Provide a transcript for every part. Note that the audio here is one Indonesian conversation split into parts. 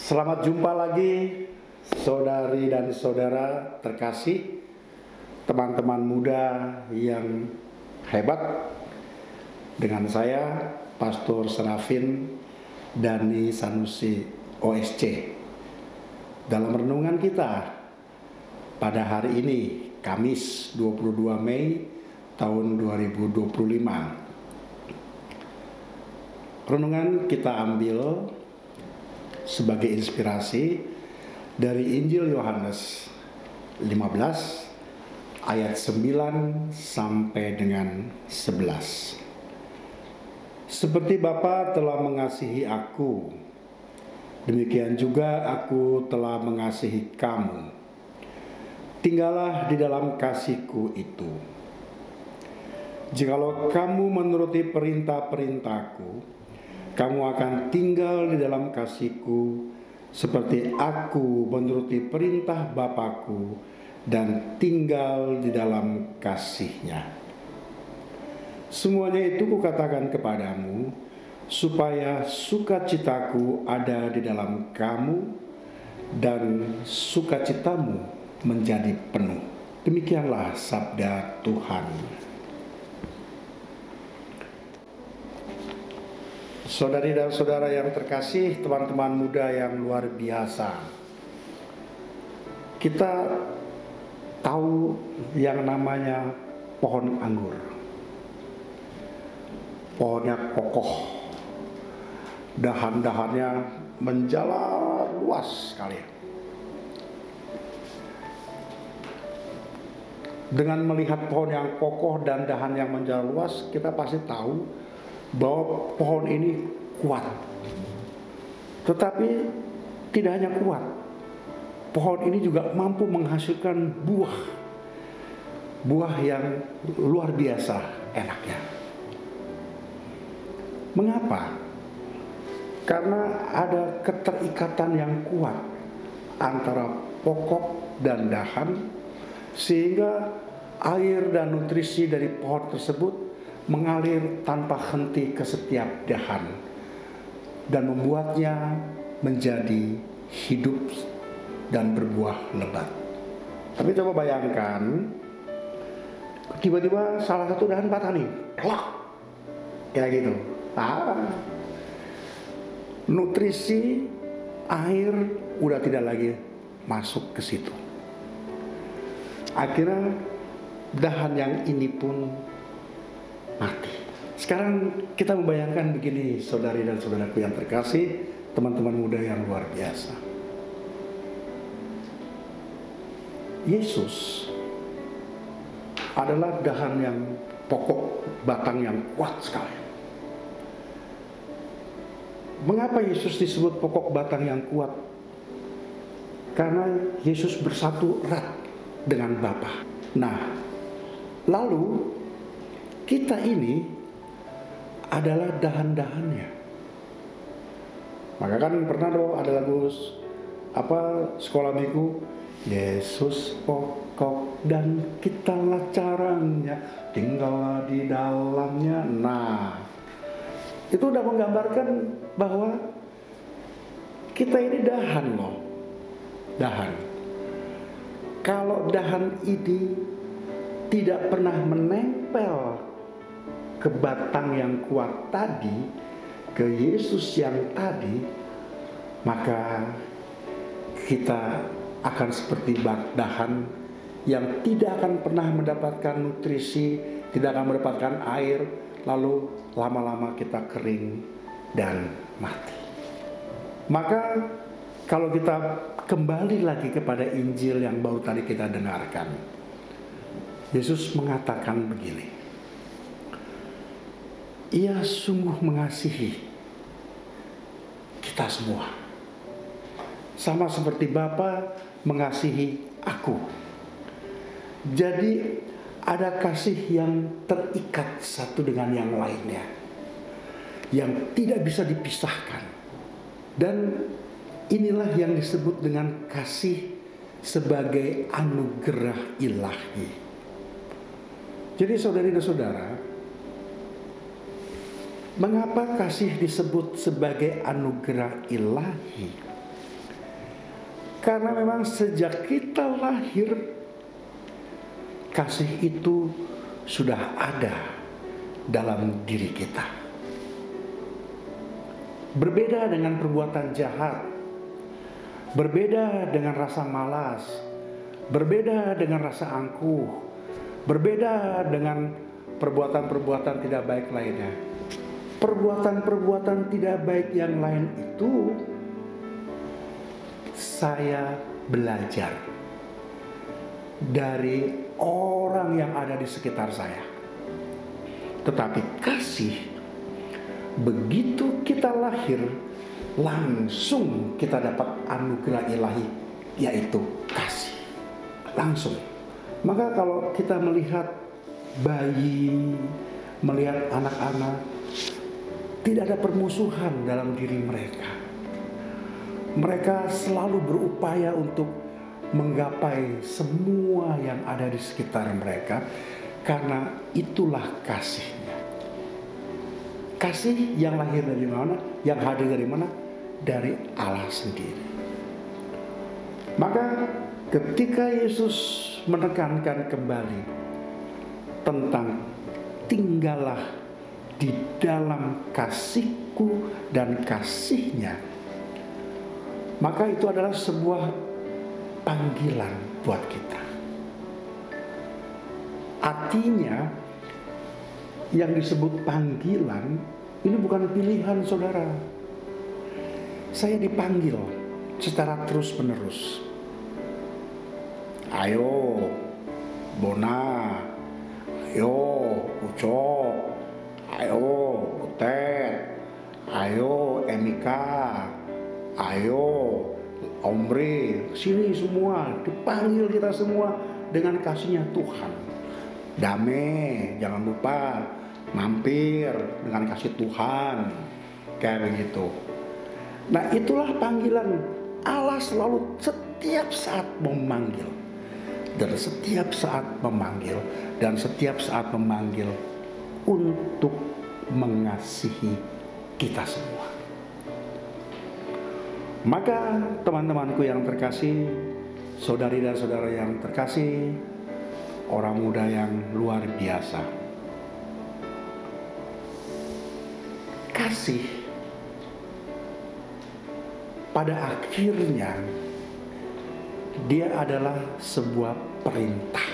Selamat jumpa lagi saudari dan saudara terkasih, teman-teman muda yang hebat. Dengan saya Pastor Serafin Dani Sanusi OSC. Dalam renungan kita pada hari ini, Kamis 22 Mei tahun 2025. Renungan kita ambil sebagai inspirasi dari Injil Yohanes 15 ayat 9 sampai dengan 11. Seperti Bapa telah mengasihi aku, demikian juga aku telah mengasihi kamu. Tinggallah di dalam kasihku itu. Jikalau kamu menuruti perintah-perintahku, kamu akan tinggal di dalam kasihku, seperti aku menuruti perintah Bapakku dan tinggal di dalam kasihnya. Semuanya itu kukatakan kepadamu, supaya sukacitaku ada di dalam kamu dan sukacitamu menjadi penuh. Demikianlah sabda Tuhan. Saudari dan saudara yang terkasih, teman-teman muda yang luar biasa, kita tahu yang namanya pohon anggur. Pohonnya kokoh, dahan-dahannya menjalar luas sekali. Dengan melihat pohon yang kokoh dan dahan yang menjalar luas, kita pasti tahu bahwa pohon ini kuat. Tetapi tidak hanya kuat, pohon ini juga mampu menghasilkan buah yang luar biasa enaknya. Mengapa? Karena ada keterikatan yang kuat antara pokok dan dahan, sehingga air dan nutrisi dari pohon tersebut mengalir tanpa henti ke setiap dahan dan membuatnya menjadi hidup dan berbuah lebat. Tapi coba bayangkan, tiba-tiba salah satu dahan patah nih, klak, kayak gitu. Nutrisi air udah tidak lagi masuk ke situ. Akhirnya dahan yang ini pun mati. Sekarang kita membayangkan begini, saudari dan saudaraku yang terkasih, teman-teman muda yang luar biasa. Yesus adalah dahan yang pokok, batang yang kuat sekali. Mengapa Yesus disebut pokok batang yang kuat? Karena Yesus bersatu erat dengan Bapa. Nah, lalu kita ini adalah dahan-dahannya. Maka kan pernah ada lagu sekolah minggu, Yesus pokok dan kitalah caranya, tinggallah di dalamnya. Nah, itu udah menggambarkan bahwa kita ini dahan loh. Dahan. Kalau dahan ini tidak pernah menempel ke batang yang kuat tadi, ke Yesus yang tadi, maka kita akan seperti dahan yang tidak akan pernah mendapatkan nutrisi, tidak akan mendapatkan air, lalu lama-lama kita kering dan mati. Maka kalau kita kembali lagi kepada Injil yang baru tadi kita dengarkan, Yesus mengatakan begini, Ia sungguh mengasihi kita semua, sama seperti Bapa mengasihi aku. Jadi ada kasih yang terikat satu dengan yang lainnya, yang tidak bisa dipisahkan. Dan inilah yang disebut dengan kasih sebagai anugerah ilahi. Jadi saudari dan saudara, mengapa kasih disebut sebagai anugerah ilahi? Karena memang sejak kita lahir, kasih itu sudah ada dalam diri kita. Berbeda dengan perbuatan jahat, berbeda dengan rasa malas, berbeda dengan rasa angkuh, berbeda dengan perbuatan-perbuatan tidak baik lainnya. Perbuatan-perbuatan tidak baik yang lain itu saya belajar dari orang yang ada di sekitar saya. Tetapi kasih, begitu kita lahir, langsung kita dapat anugerah ilahi, yaitu kasih. Langsung. Maka kalau kita melihat bayi, melihat anak-anak, tidak ada permusuhan dalam diri mereka. Mereka selalu berupaya untuk menggapai semua yang ada di sekitar mereka, karena itulah kasihnya. Kasih yang lahir dari mana? Yang hadir dari mana? Dari Allah sendiri. Maka ketika Yesus menekankan kembali tentang tinggallah di dalam kasihku dan kasihnya, maka itu adalah sebuah panggilan buat kita. Artinya yang disebut panggilan ini bukan pilihan saudara. Saya dipanggil secara terus-menerus. Ayo Bona, ayo Ucok, ayo Butet, ayo Emika, ayo Omri, sini semua, dipanggil kita semua dengan kasihnya Tuhan. Damai, jangan lupa mampir dengan kasih Tuhan, kayak begitu. Nah, itulah panggilan Allah, selalu setiap saat memanggil, dan setiap saat memanggil, dan setiap saat memanggil untuk mengasihi kita semua. Maka teman-temanku yang terkasih, saudari dan saudara yang terkasih, orang muda yang luar biasa, kasih pada akhirnya dia adalah sebuah perintah.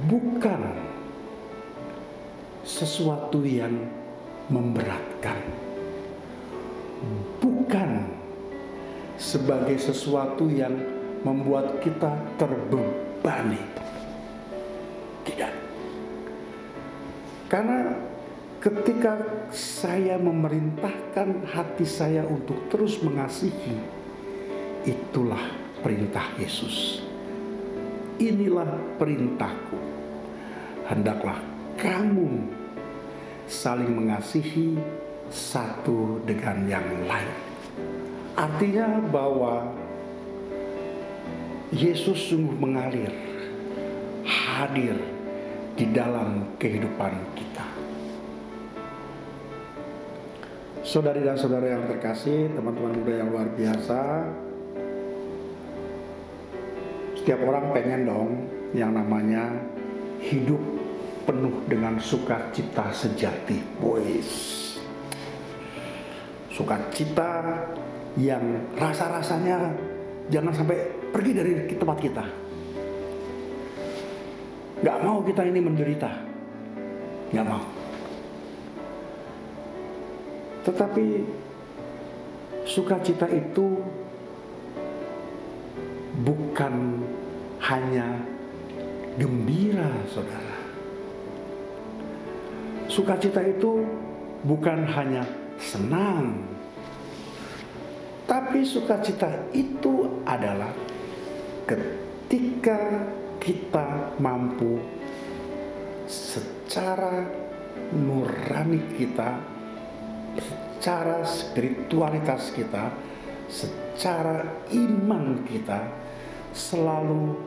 Bukan sesuatu yang memberatkan, bukan sebagai sesuatu yang membuat kita terbebani. Tidak. Karena ketika saya memerintahkan hati saya untuk terus mengasihi, itulah perintah Yesus. Inilah perintahku, hendaklah kamu saling mengasihi satu dengan yang lain. Artinya bahwa Yesus sungguh mengalir, hadir di dalam kehidupan kita. Saudari dan saudara yang terkasih, teman-teman muda yang luar biasa, setiap orang pengen dong yang namanya hidup penuh dengan sukacita sejati. Boys, sukacita yang rasa-rasanya jangan sampai pergi dari tempat kita. Gak mau kita ini menderita, gak mau. Tetapi sukacita itu bukan hanya gembira, saudara. Sukacita itu bukan hanya senang, tapi sukacita itu adalah ketika kita mampu secara nurani kita, secara spiritualitas kita, secara iman kita selalu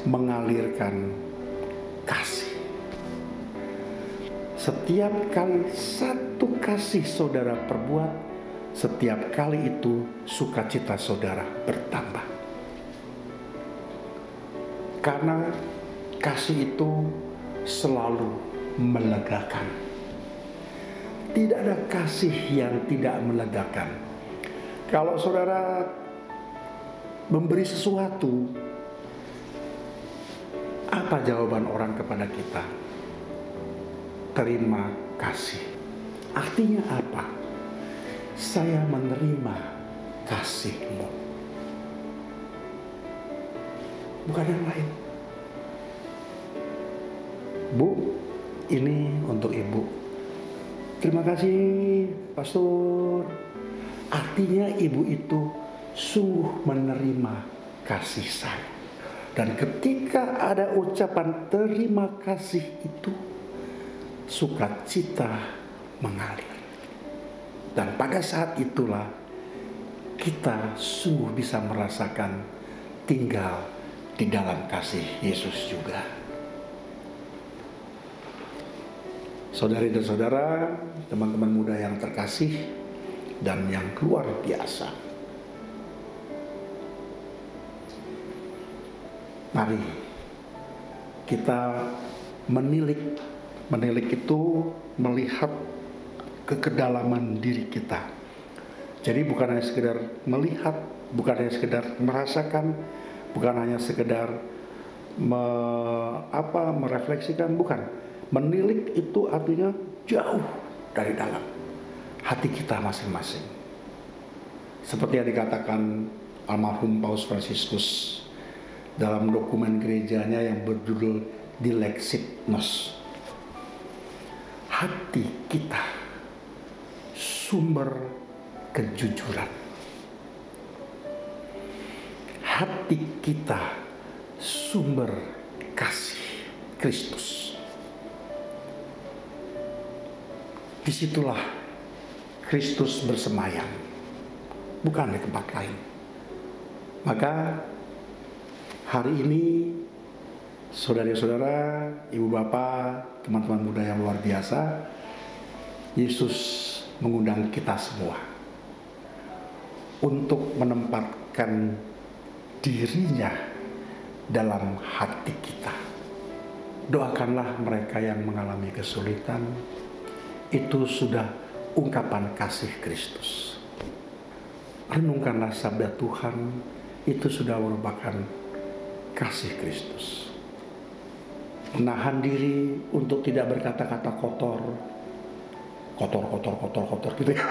mengalirkan kasih. Setiap kali satu kasih saudara perbuat, setiap kali itu sukacita saudara bertambah. Karena kasih itu selalu melegakan. Tidak ada kasih yang tidak melegakan. Kalau saudara memberi sesuatu, apa jawaban orang kepada kita? Terima kasih. Artinya apa? Saya menerima kasih-Mu. Bukan yang lain. Bu, ini untuk Ibu. Terima kasih, Pastor. Artinya Ibu itu sungguh menerima kasih saya. Dan ketika ada ucapan terima kasih itu, sukacita mengalir. Dan pada saat itulah kita sungguh bisa merasakan tinggal di dalam kasih Yesus juga. Saudari dan saudara, teman-teman muda yang terkasih dan yang luar biasa, mari kita menilik. Menilik itu melihat ke kedalaman diri kita. Jadi bukan hanya sekedar melihat, bukan hanya sekedar merasakan, bukan hanya sekedar merefleksikan, bukan. Menilik itu artinya jauh dari dalam hati kita masing-masing. Seperti yang dikatakan almarhum Paus Fransiskus dalam dokumen gerejanya yang berjudul Dilexit Nos. Hati kita sumber kejujuran. Hati kita sumber kasih Kristus. Disitulah Kristus bersemayam, bukan di tempat lain. Maka hari ini saudara-saudara, ibu bapak, teman-teman muda yang luar biasa, Yesus mengundang kita semua untuk menempatkan dirinya dalam hati kita. Doakanlah mereka yang mengalami kesulitan. Itu sudah ungkapan kasih Kristus. Renungkanlah sabda Tuhan, itu sudah merupakan kasih Kristus. Menahan diri untuk tidak berkata-kata kotor gitu ya.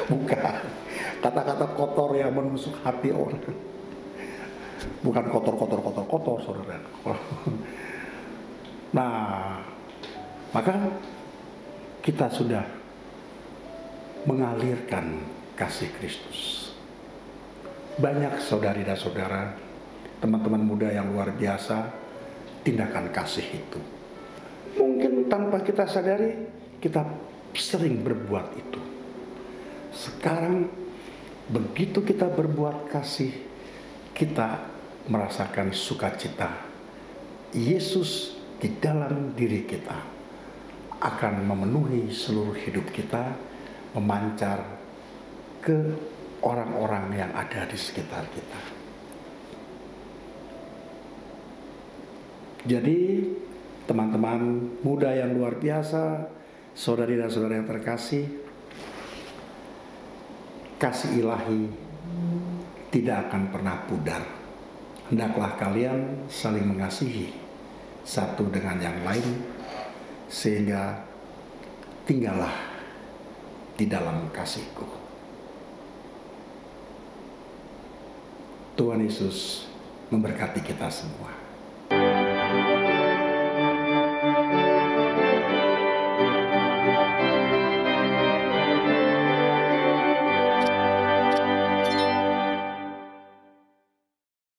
Bukan kata-kata kotor yang menusuk hati orang. Bukan kotor saudara. Nah, maka kita sudah mengalirkan kasih Kristus. Banyak saudari dan saudara, teman-teman muda yang luar biasa, tindakan kasih itu. Mungkin tanpa kita sadari, kita sering berbuat itu. Sekarang, begitu kita berbuat kasih, kita merasakan sukacita. Yesus di dalam diri kita akan memenuhi seluruh hidup kita, memancar ke orang-orang yang ada di sekitar kita. Jadi teman-teman muda yang luar biasa, saudari dan saudara yang terkasih, kasih ilahi tidak akan pernah pudar. Hendaklah kalian saling mengasihi satu dengan yang lain, sehingga tinggallah di dalam kasih-Ku. Tuhan Yesus memberkati kita semua.